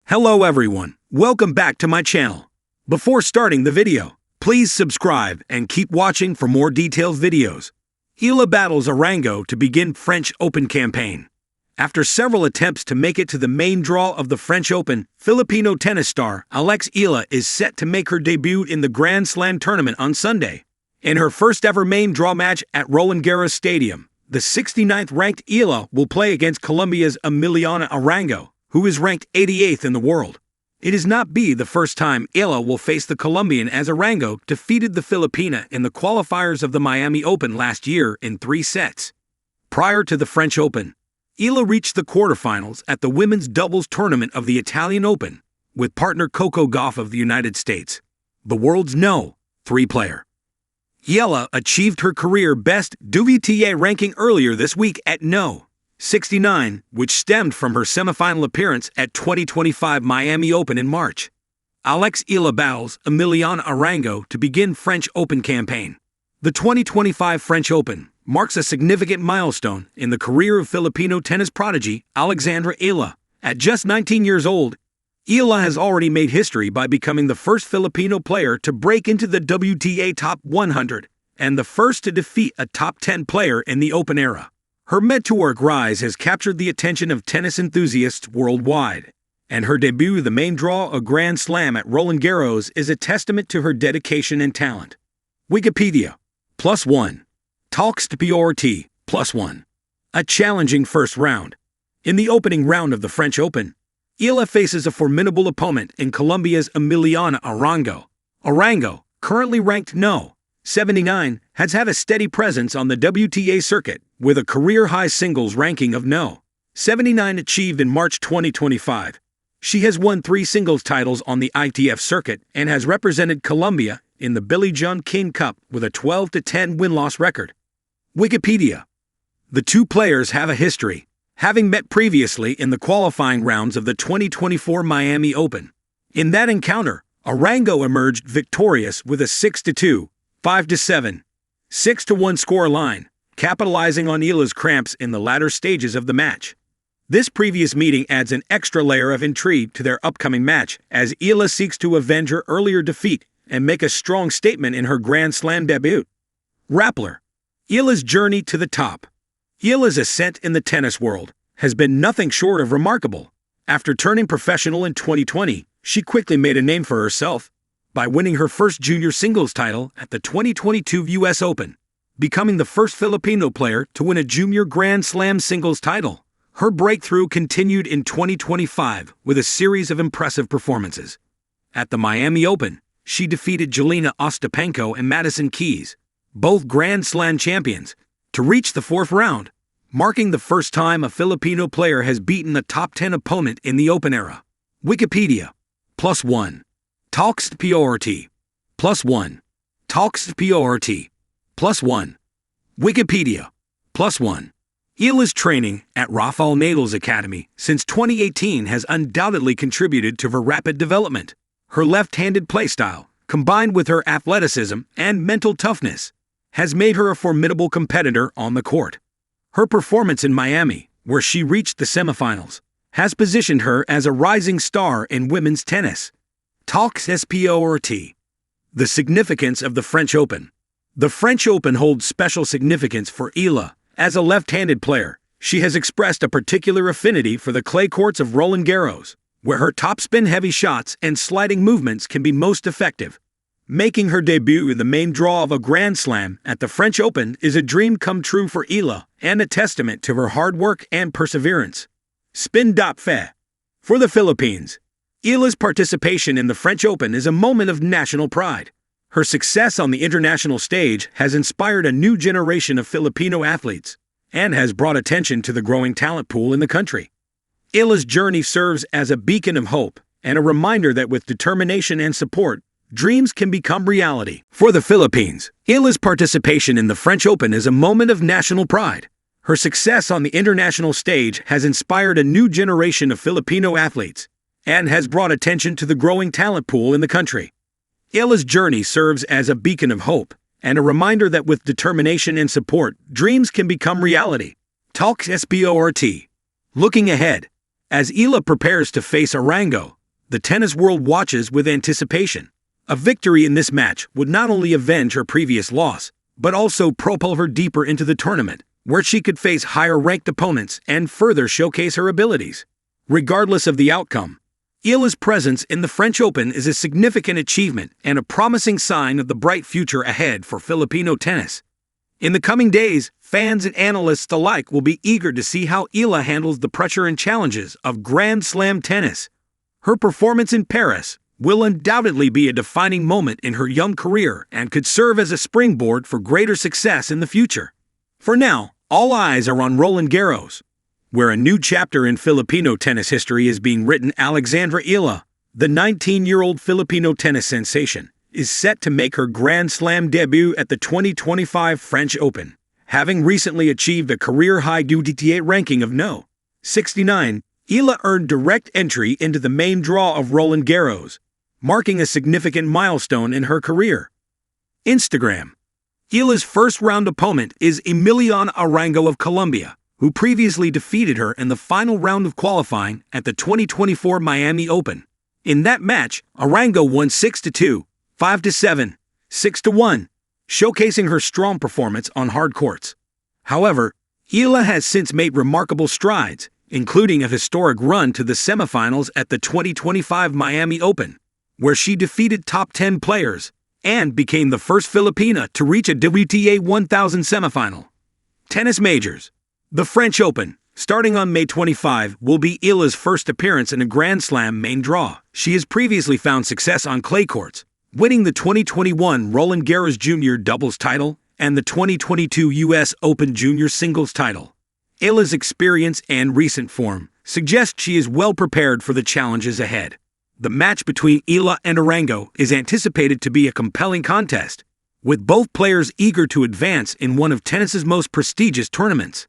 Hello everyone, welcome back to my channel. Before starting the video, please subscribe and keep watching for more detailed videos. Eala battles Arango to begin French Open campaign. After several attempts to make it to the main draw of the French Open, Filipino tennis star Alex Eala is set to make her debut in the Grand Slam tournament on Sunday. In her first ever main draw match at Roland-Garros Stadium, the 69th ranked Eala will play against Colombia's Emiliana Arango, who is ranked 88th in the world. It is not the first time Eala will face the Colombian, as Arango defeated the Filipina in the qualifiers of the Miami Open last year in 3 sets. Prior to the French Open, Eala reached the quarterfinals at the women's doubles tournament of the Italian Open with partner Coco Gauff of the United States, the world's No. 3 player. Eala achieved her career best WTA ranking earlier this week at No. 69, which stemmed from her semifinal appearance at 2025 Miami Open in March. Alex Eala battles Emiliana Arango to begin French Open campaign. The 2025 French Open marks a significant milestone in the career of Filipino tennis prodigy Alex Eala. At just 19 years old, Eala has already made history by becoming the first Filipino player to break into the WTA Top 100 and the first to defeat a Top 10 player in the Open era. Her meteoric rise has captured the attention of tennis enthusiasts worldwide, and her debut, the main draw of Grand Slam at Roland-Garros, is a testament to her dedication and talent. Wikipedia, +1. Talks to PRT, +1. A challenging first round. In the opening round of the French Open, Eala faces a formidable opponent in Colombia's Emiliana Arango. Arango, currently ranked No. 79, has had a steady presence on the WTA circuit, with a career-high singles ranking of No. 79 achieved in March 2025. She has won 3 singles titles on the ITF circuit and has represented Colombia in the Billie Jean King Cup with a 12-10 win-loss record. Wikipedia. The two players have a history, having met previously in the qualifying rounds of the 2024 Miami Open. In that encounter, Arango emerged victorious with a 6-2, 5-7, 6-1 scoreline, capitalizing on Eala's cramps in the latter stages of the match. This previous meeting adds an extra layer of intrigue to their upcoming match, as Eala seeks to avenge her earlier defeat and make a strong statement in her Grand Slam debut. Rappler. Eala's journey to the top. Eala's ascent in the tennis world has been nothing short of remarkable. After turning professional in 2020, she quickly made a name for herself by winning her first junior singles title at the 2022 U.S. Open, becoming the first Filipino player to win a junior Grand Slam singles title. Her breakthrough continued in 2025 with a series of impressive performances. At the Miami Open, she defeated Jelena Ostapenko and Madison Keys, both Grand Slam champions, to reach the 4th round, marking the first time a Filipino player has beaten a top 10 opponent in the Open era. Wikipedia, +1. Talks to PRT, +1. Talks to PRT, +1. Wikipedia, +1. Eala's training at Rafael Nadal's academy since 2018 has undoubtedly contributed to her rapid development. Her left-handed playstyle, combined with her athleticism and mental toughness, has made her a formidable competitor on the court. Her performance in Miami, where she reached the semifinals, has positioned her as a rising star in women's tennis. Talks SPORT. The significance of the French Open. The French Open holds special significance for Eala. As a left-handed player, she has expressed a particular affinity for the clay courts of Roland-Garros, where her topspin-heavy shots and sliding movements can be most effective. Making her debut in the main draw of a Grand Slam at the French Open is a dream come true for Eala and a testament to her hard work and perseverance. Spin.fe. For the Philippines, Eala's participation in the French Open is a moment of national pride. Her success on the international stage has inspired a new generation of Filipino athletes and has brought attention to the growing talent pool in the country. Eala's journey serves as a beacon of hope and a reminder that with determination and support, dreams can become reality. For the Philippines, Eala's participation in the French Open is a moment of national pride. Her success on the international stage has inspired a new generation of Filipino athletes and has brought attention to the growing talent pool in the country. Eala's journey serves as a beacon of hope and a reminder that with determination and support, dreams can become reality. Talks SPORT. Looking ahead, as Eala prepares to face Arango, The tennis world watches with anticipation. A victory in this match would not only avenge her previous loss, but also propel her deeper into the tournament, where she could face higher-ranked opponents and further showcase her abilities. Regardless of the outcome, Eala's presence in the French Open is a significant achievement and a promising sign of the bright future ahead for Filipino tennis. In the coming days, fans and analysts alike will be eager to see how Eala handles the pressure and challenges of Grand Slam tennis. Her performance in Paris will undoubtedly be a defining moment in her young career and could serve as a springboard for greater success in the future. For now, all eyes are on Roland-Garros, where a new chapter in Filipino tennis history is being written. Alex Eala, the 19-year-old Filipino tennis sensation, is set to make her Grand Slam debut at the 2025 French Open, having recently achieved a career-high WTA ranking of No. 69. Eala earned direct entry into the main draw of Roland-Garros, marking a significant milestone in her career. Instagram. Eala's first-round opponent is Emiliana Arango of Colombia, who previously defeated her in the final round of qualifying at the 2024 Miami Open. In that match, Arango won 6-2, 5-7, 6-1, showcasing her strong performance on hard courts. However, Eala has since made remarkable strides, including a historic run to the semifinals at the 2025 Miami Open, where she defeated top 10 players and became the first Filipina to reach a WTA 1000 semifinal. Tennis majors. The French Open, starting on May 25, will be Eala's first appearance in a Grand Slam main draw. She has previously found success on clay courts, winning the 2021 Roland-Garros Junior doubles title and the 2022 U.S. Open Junior singles title. Eala's experience and recent form suggest she is well prepared for the challenges ahead. The match between Eala and Arango is anticipated to be a compelling contest, with both players eager to advance in one of tennis's most prestigious tournaments.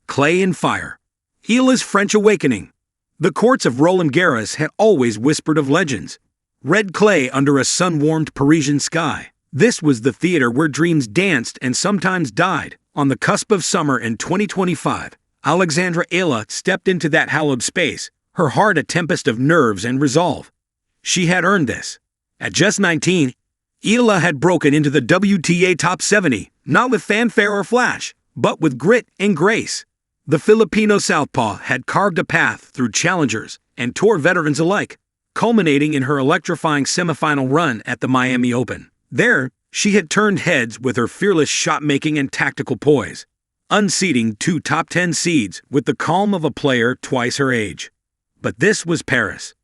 Clay and fire. Eala's French awakening. The courts of Roland-Garros had always whispered of legends. Red clay under a sun-warmed Parisian sky. This was the theater where dreams danced and sometimes died. On the cusp of summer in 2025, Alex Eala stepped into that hallowed space, her heart a tempest of nerves and resolve. She had earned this. At just 19, Eala had broken into the WTA Top 70, not with fanfare or flash, but with grit and grace. The Filipino southpaw had carved a path through challengers and tour veterans alike, culminating in her electrifying semifinal run at the Miami Open. There, she had turned heads with her fearless shot-making and tactical poise, unseating 2 top 10 seeds with the calm of a player twice her age. But this was Paris.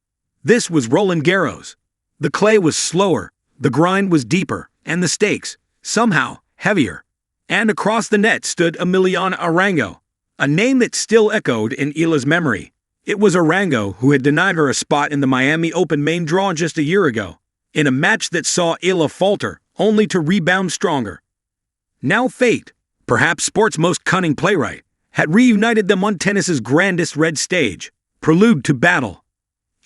This was Roland-Garros. The clay was slower, the grind was deeper, and the stakes, somehow, heavier. And across the net stood Emiliana Arango, a name that still echoed in Eala's memory. It was Arango who had denied her a spot in the Miami Open main draw just a year ago, in a match that saw Eala falter, only to rebound stronger. Now fate, perhaps sport's most cunning playwright, had reunited them on tennis's grandest red stage, prelude to battle.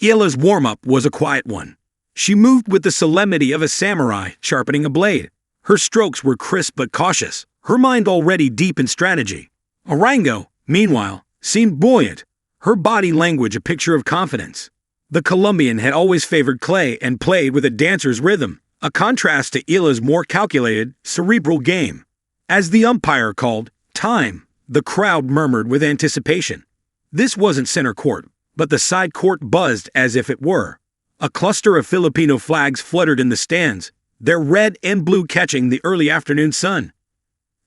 Eala's warm-up was a quiet one. She moved with the solemnity of a samurai sharpening a blade. Her strokes were crisp but cautious, her mind already deep in strategy. Arango, meanwhile, seemed buoyant, her body language a picture of confidence. The Colombian had always favored clay and played with a dancer's rhythm, a contrast to Eala's more calculated, cerebral game. As the umpire called time, the crowd murmured with anticipation. This wasn't center court, but the side court buzzed as if it were. A cluster of Filipino flags fluttered in the stands, their red and blue catching the early afternoon sun.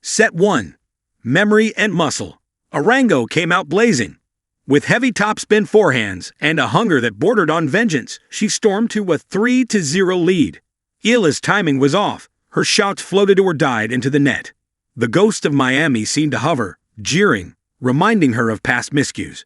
Set 1. Memory and muscle. Arango came out blazing. With heavy topspin forehands and a hunger that bordered on vengeance, she stormed to a 3-0 lead. Eala's timing was off. Her shots floated or died into the net. The ghost of Miami seemed to hover, jeering, reminding her of past miscues.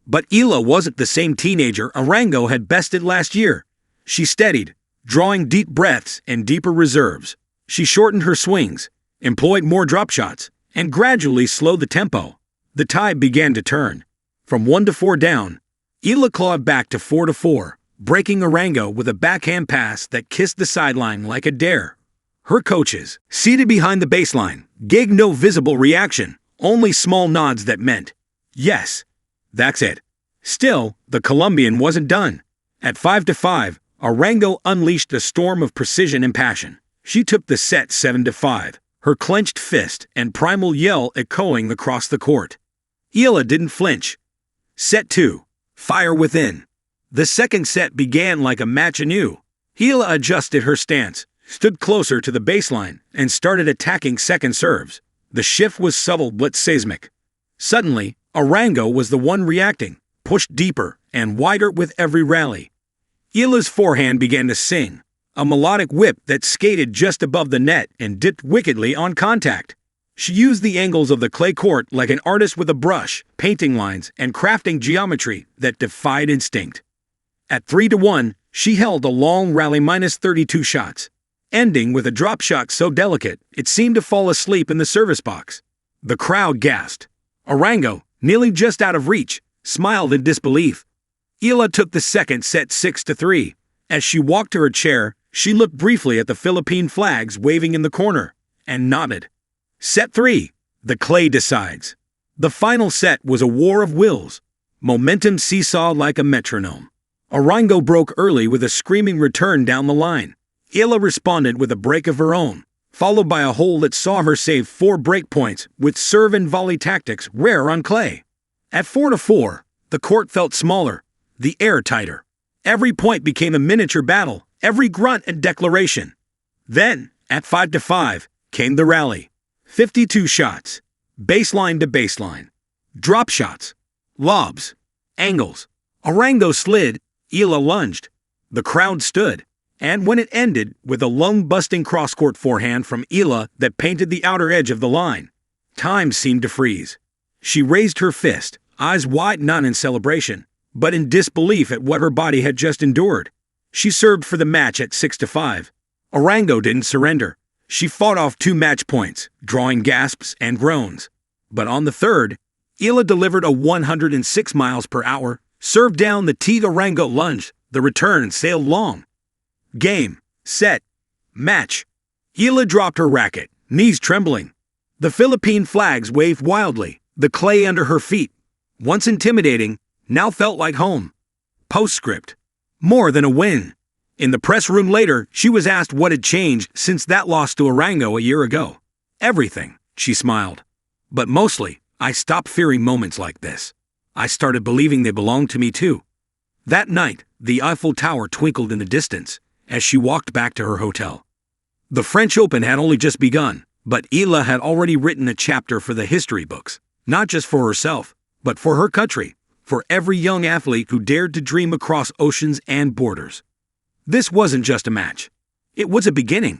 But Eala wasn't the same teenager Arango had bested last year. She steadied, drawing deep breaths and deeper reserves. She shortened her swings, employed more drop shots, and gradually slowed the tempo. The tide began to turn. From 1-4 down, Eala clawed back to 4-4, breaking Arango with a backhand pass that kissed the sideline like a dare. Her coaches, seated behind the baseline, gave no visible reaction, only small nods that meant, yes, that's it. Still, the Colombian wasn't done. At 5-5, Arango unleashed a storm of precision and passion. She took the set 7-5, her clenched fist and primal yell echoing across the court. Eala didn't flinch. Set 2. Fire within. The second set began like a match anew. Eala adjusted her stance, stood closer to the baseline, and started attacking second serves. The shift was subtle but seismic. Suddenly, Arango was the one reacting, pushed deeper and wider with every rally. Eala's forehand began to sing, a melodic whip that skated just above the net and dipped wickedly on contact. She used the angles of the clay court like an artist with a brush, painting lines and crafting geometry that defied instinct. At 3-1, she held a long rally minus 32 shots, ending with a drop shot so delicate it seemed to fall asleep in the service box. The crowd gasped. Arango, nearly just out of reach, smiled in disbelief. Eala took the second set 6-3. As she walked to her chair, she looked briefly at the Philippine flags waving in the corner, and nodded. Set 3. The clay decides. The final set was a war of wills. Momentum seesawed like a metronome. Arango broke early with a screaming return down the line. Eala responded with a break of her own, followed by a hole that saw her save 4 break points with serve and volley tactics rare on clay. At 4-4, the court felt smaller, the air tighter. Every point became a miniature battle, every grunt and declaration. Then, at 5-5, came the rally. 52 shots, baseline to baseline. Drop shots, lobs, angles. Arango slid, Eala lunged. The crowd stood. And when it ended with a lung-busting cross-court forehand from Eala that painted the outer edge of the line, time seemed to freeze. She raised her fist, eyes wide not in celebration, but in disbelief at what her body had just endured. She served for the match at 6-5. Arango didn't surrender. She fought off 2 match points, drawing gasps and groans. But on the third, Eala delivered a 106 miles per hour, served down the tee. Arango lunged. The return sailed long. Game, set, match. Eala dropped her racket, knees trembling. The Philippine flags waved wildly. The clay under her feet, once intimidating, now felt like home. Postscript. More than a win. In the press room later, she was asked what had changed since that loss to Arango a year ago. Everything, she smiled. But mostly, I stopped fearing moments like this. I started believing they belonged to me too. That night, the Eiffel Tower twinkled in the distance as she walked back to her hotel. The French Open had only just begun, but Eala had already written a chapter for the history books, not just for herself, but for her country, for every young athlete who dared to dream across oceans and borders. This wasn't just a match. It was a beginning.